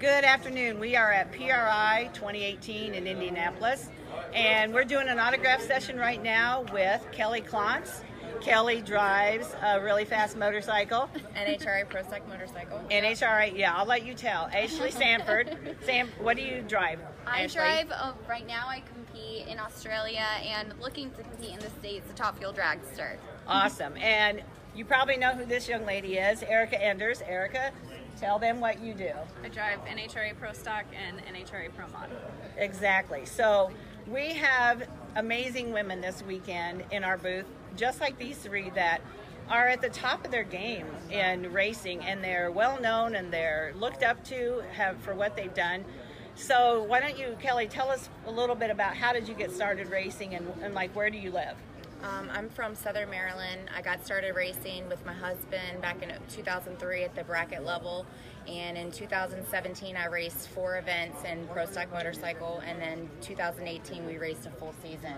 Good afternoon. We are at PRI 2018 in Indianapolis, and we're doing an autograph session right now with Kelly Clontz. Kelly drives a really fast motorcycle. NHRA Pro Stock motorcycle. NHRA, yeah, I'll let you tell. Ashley Sanford. Sam, what do you drive, Ashley? Right now I compete in Australia and looking to compete in the States, the Top Fuel Dragster. Awesome. And you probably know who this young lady is, Erica Enders. Erica, tell them what you do. I drive NHRA Pro Stock and NHRA Pro Mod. Exactly. So we have amazing women this weekend in our booth, just like these three, that are at the top of their game in racing, and they're well known and they're looked up to for what they've done. So why don't you, Kelly, tell us a little bit about how did you get started racing, and like, where do you live? I'm from Southern Maryland. I got started racing with my husband back in 2003 at the bracket level, and in 2017 I raced 4 events in Pro Stock motorcycle, and then 2018 we raced a full season,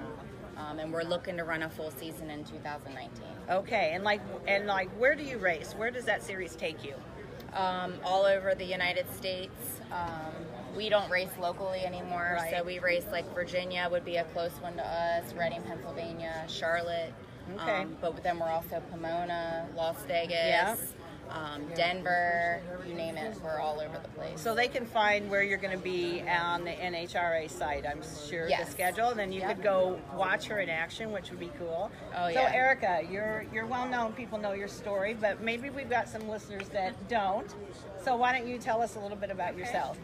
and we're looking to run a full season in 2019. Okay, and like where do you race? Where does that series take you? All over the United States. We don't race locally anymore, right. So we race like Virginia would be a close one to us, Reading, Pennsylvania, Charlotte. Okay. But then we're also Pomona, Las Vegas, yeah. Denver, you name it, we're all over the place. So they can find where you're going to be on the NHRA site, I'm sure, yes. The schedule, and then you could go watch her in action, which would be cool. Oh, so yeah. Erica, you're well known, people know your story, but maybe we've got some listeners that don't. So why don't you tell us a little bit about yourself?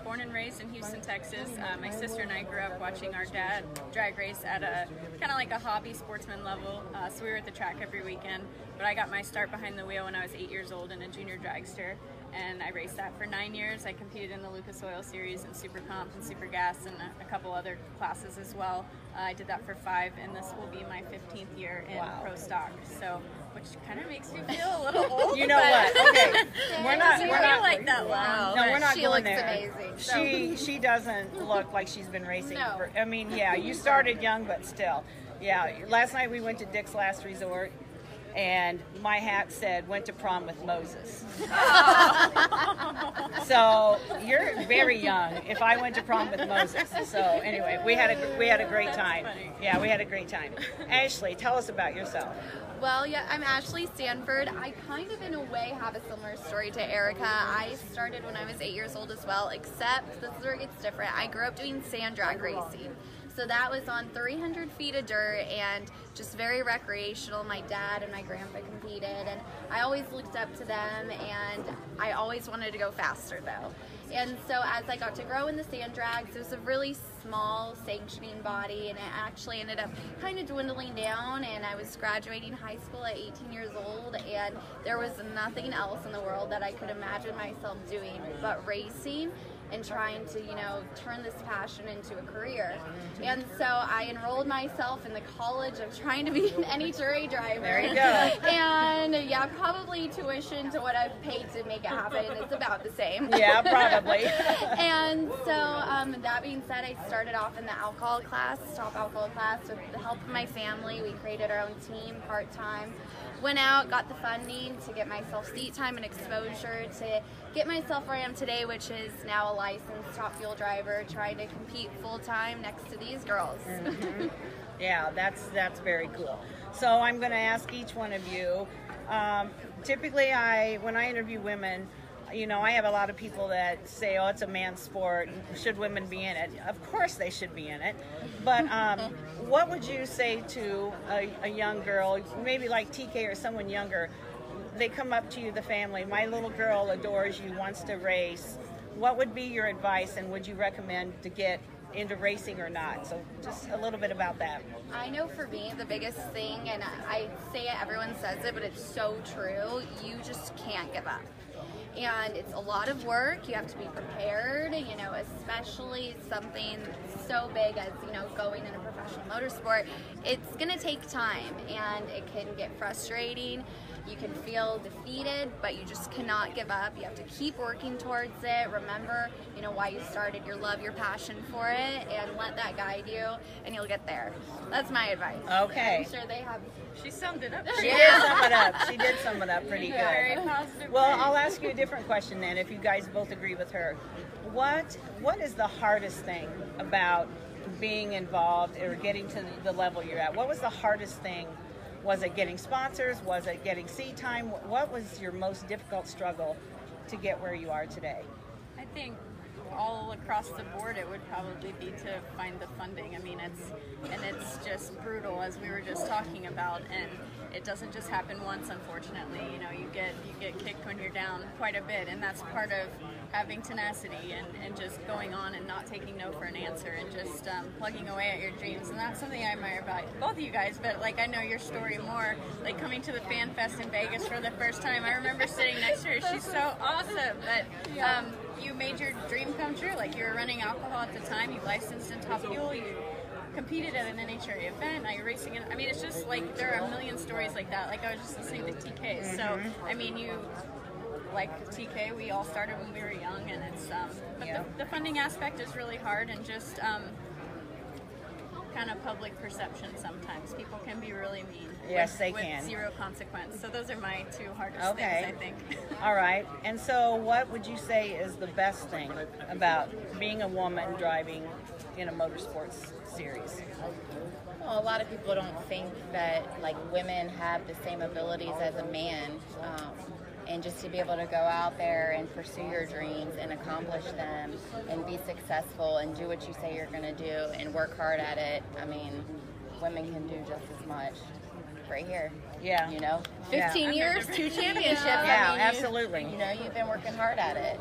Born and raised in Houston, Texas. My sister and I grew up watching our dad drag race at a kind of like a hobby sportsman level. So we were at the track every weekend. But I got my start behind the wheel when I was 8 years old in a junior dragster, and I raced that for 9 years. I competed in the Lucas Oil Series and Super Comp and Super Gas and a couple other classes as well. I did that for 5, and this will be my 15th year in Pro Stock. So, which kind of makes me feel a little old. You know what? Okay, we're not like that loud. No, we're not she going looks there. amazing. She doesn't look like she's been racing. No. I mean, yeah, you started young, but still, yeah. Last night we went to Dick's Last Resort, and my hat said "Went to prom with Moses." So you're very young. If I went to prom with Moses. So anyway, we had a great time. Yeah, we had a great time. Ashley, tell us about yourself. Well, yeah, I'm Ashley Sanford. I kind of, in a way, have a similar story to Erica. I started when I was 8 years old as well, except this is where it gets different. I grew up doing sand drag racing. So that was on 300 feet of dirt and just very recreational. My dad and my grandpa competed, and I always looked up to them, and I always wanted to go faster though. And so as I got to grow in the sand drags, it was a really small sanctioning body, and it actually ended up kind of dwindling down, and I was graduating high school at 18 years old, and there was nothing else in the world that I could imagine myself doing but racing and trying to, you know, turn this passion into a career. And so I enrolled myself in the college of trying to be an NHRA driver. There you go. And yeah, probably tuition to what I've paid to make it happen is about the same. Yeah, probably. And so that being said, I started off in the alcohol class, top alcohol class, with the help of my family. We created our own team part-time. Went out, got the funding to get myself seat time and exposure to get myself where I am today, which is now a licensed top fuel driver, trying to compete full-time next to these girls. Mm-hmm. Yeah, that's very cool. So I'm going to ask each one of you. Typically, when I interview women, you know, I have a lot of people that say, oh, it's a man's sport. Should women be in it? Of course they should be in it. But what would you say to a young girl, maybe like TK or someone younger? They come up to you, the family, my little girl adores you, wants to race. What would be your advice, and would you recommend to get into racing or not? So just a little bit about that. I know for me, the biggest thing, and I say it, everyone says it, but it's so true, you just can't give up. And it's a lot of work. You have to be prepared, you know, especially something so big as, you know, going in a professional motorsport. It's going to take time, and it can get frustrating. You can feel defeated, but you just cannot give up. You have to keep working towards it. Remember, why you started, your love, your passion for it, and let that guide you, and you'll get there. That's my advice. Okay. I'm sure they have. She summed it up. She did sum it up. She did sum it up pretty good. Very positive. Well, I'll ask you a different question then, if you guys both agree with her. What is the hardest thing about being involved or getting to the level you're at? What was the hardest thing? Was it getting sponsors? Was it getting seat time? What was your most difficult struggle to get where you are today? I think all across the board it would probably be to find the funding. I mean, it's just brutal, as we were just talking about, and it doesn't just happen once, unfortunately. You get kicked when you're down quite a bit, and that's part of having tenacity and just going on and not taking no for an answer, and just plugging away at your dreams. And that's something I admire about both of you guys, but I know your story more, coming to the Fan Fest in Vegas for the first time. I remember sitting next to her. She's so awesome that you made your dream come true. You were running alcohol at the time, you licensed in Top Fuel, you competed at an NHRA event, now you're racing in, it's just there are a million stories like that. I was just listening to TK, so you like TK, we all started when we were young, and it's but the funding aspect is really hard, and just kind of public perception sometimes. People can be really mean. Yes, they with can. Zero consequence. So those are my two hardest things, I think. All right. And so what would you say is the best thing about being a woman driving in a motorsports series? Well, a lot of people don't think that women have the same abilities as a man. And just to be able to go out there and pursue your dreams and accomplish them and be successful and do what you say you're going to do and work hard at it, women can do just as much right here. Yeah. 15 years, 2 championships. Yeah, absolutely. You've been working hard at it.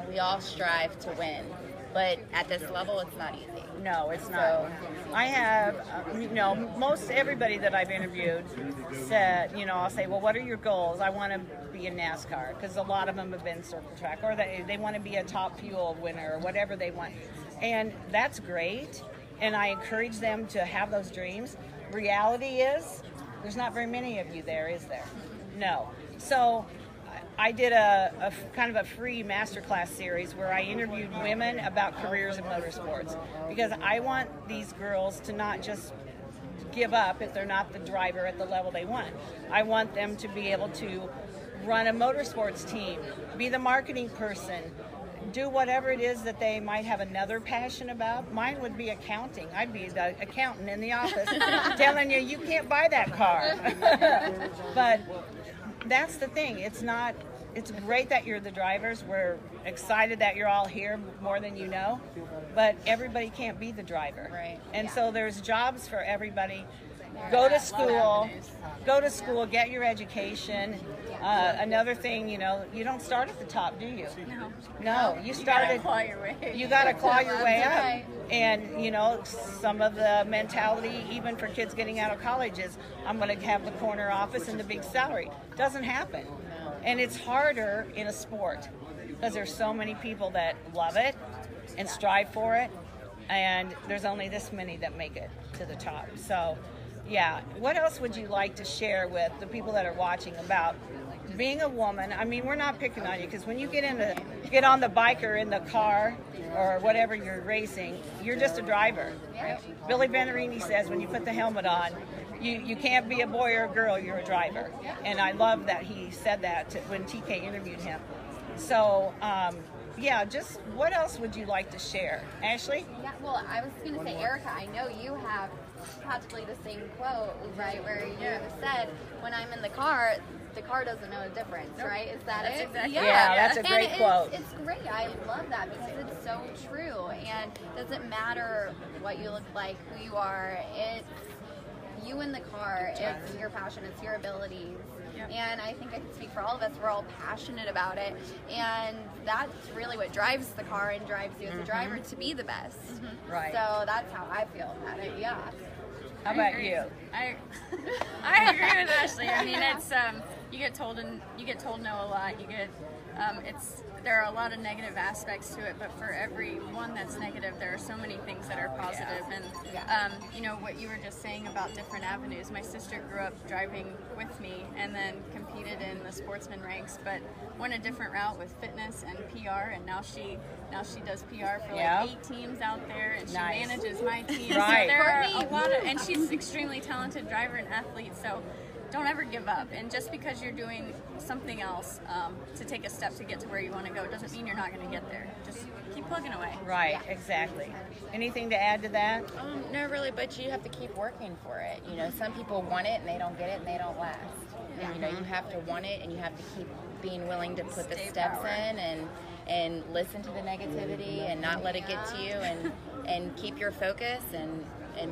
We all strive to win. But at this level, it's not easy. No, it's not. I have, most everybody that I've interviewed said, I'll say, well, what are your goals? I want to be in NASCAR, because a lot of them have been circle track, or they want to be a Top Fuel winner, or whatever they want. And that's great, and I encourage them to have those dreams. Reality is, there's not very many of you there, is there? No. So I did a kind of a free masterclass series where I interviewed women about careers in motorsports, because I want these girls to not just give up if they're not the driver at the level they want. I want them to be able to run a motorsports team, be the marketing person, do whatever it is that they might have another passion about. Mine would be accounting. I'd be the accountant in the office telling you can't buy that car. But that's the thing. It's great that you're the drivers. We're excited that you're all here more than you know, but everybody can't be the driver. Right. And so there's jobs for everybody. Go to school, get your education. Another thing, you don't start at the top, do you? No, you started. You got to claw your way up. Right. And some of the mentality, even for kids getting out of college, is I'm going to have the corner office and the big salary. Doesn't happen. And it's harder in a sport because there's so many people that love it and strive for it, and there's only this many that make it to the top. So, yeah. What else would you like to share with the people that are watching about being a woman? We're not picking on you, because when you get on the bike or in the car or whatever you're racing, you're just a driver. Right? Billy Venerini says when you put the helmet on, you can't be a boy or a girl, you're a driver. And I love that he said that when TK interviewed him. So, just what else would you like to share? Ashley? Yeah, well, I was going to say, Erica, I know you have practically the same quote, right, where you said, when I'm in the car doesn't know the difference, right? Is that it? Exactly. Yeah, that's a great quote. It's great. I love that because it's so true. And it doesn't matter what you look like, who you are. It's you in the car. It's your passion. It's your abilities. Yep. And I think I can speak for all of us. We're all passionate about it. And that's really what drives the car and drives you as a driver to be the best. Right. So that's how I feel about it, yeah. How about you? I agree with Ashley. It's you get told no a lot. You get there are a lot of negative aspects to it, but for every one that's negative, there are so many things that are positive. And you know what you were just saying about different avenues. My sister grew up driving with me and then competed in the sportsman ranks, but went a different route with fitness and PR. And now she does PR for like 8 teams out there, and she manages my team. Right. So there are a lot of, and she's an extremely talented driver and athlete. So don't ever give up. And just because you're doing something else to take a step to get to where you want to go doesn't mean you're not going to get there. Just keep plugging away. Right, exactly. Anything to add to that? No, really, but you have to keep working for it. You know, some people want it and they don't get it and they don't last. And, you know, you have to want it and you have to keep being willing to put the steps in and listen to the negativity and not let it get to you and keep your focus and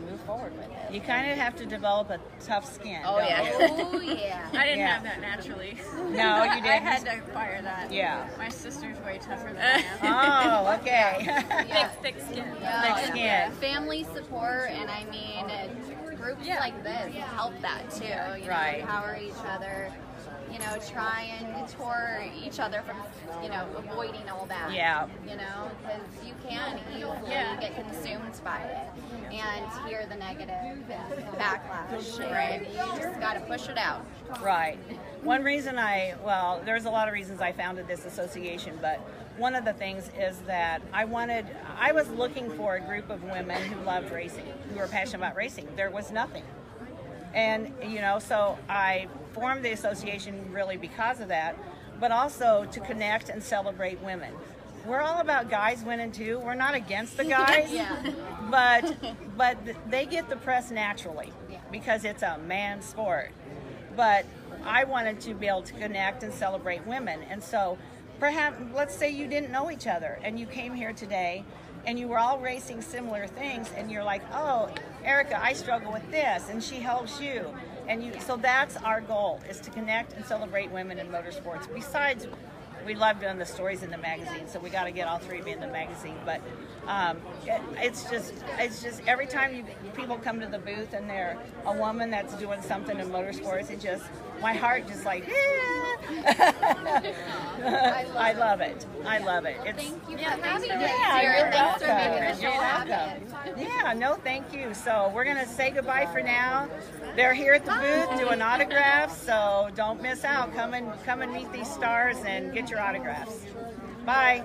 move forward with it. You kind of have to develop a tough skin. Oh, yeah. Oh, yeah. I didn't have that naturally. No, you didn't? I had to acquire that. Yeah. My sister's way tougher than I am. Oh, okay. Thick skin. Thick skin. Family support, and I mean, groups like this help that too. You know, empower each other. You know, try and deter each other from, you know, avoiding all that. Yeah. You know, because you can easily get consumed by it and hear the negative and backlash. And you just got to push it out. Right. One reason there's a lot of reasons I founded this association, but one of the things is that I was looking for a group of women who loved racing, who were passionate about racing. There was nothing. And, you know, so I formed the association really because of that, but also to connect and celebrate women. We're all about guys winning too. We're not against the guys, but they get the press naturally because it's a man's sport. But I wanted to be able to connect and celebrate women. And so perhaps, let's say you didn't know each other and you came here today and you were all racing similar things, and you're like, oh, Erica, I struggle with this, and she helps you. And so that's our goal, is to connect and celebrate women in motorsports. Besides, we love doing the stories in the magazine, so we got to get all 3 of you in the magazine. But it's just every time people come to the booth and they're a woman that's doing something in motorsports, my heart just like, I love it. I love it. Thank you for having having us Yeah, here. you're Thanks for welcome. making the show You're happen. Yeah, no, thank you. So we're going to say goodbye for now. They're here at the booth doing autographs, so don't miss out. Come and meet these stars and get your autographs. Bye.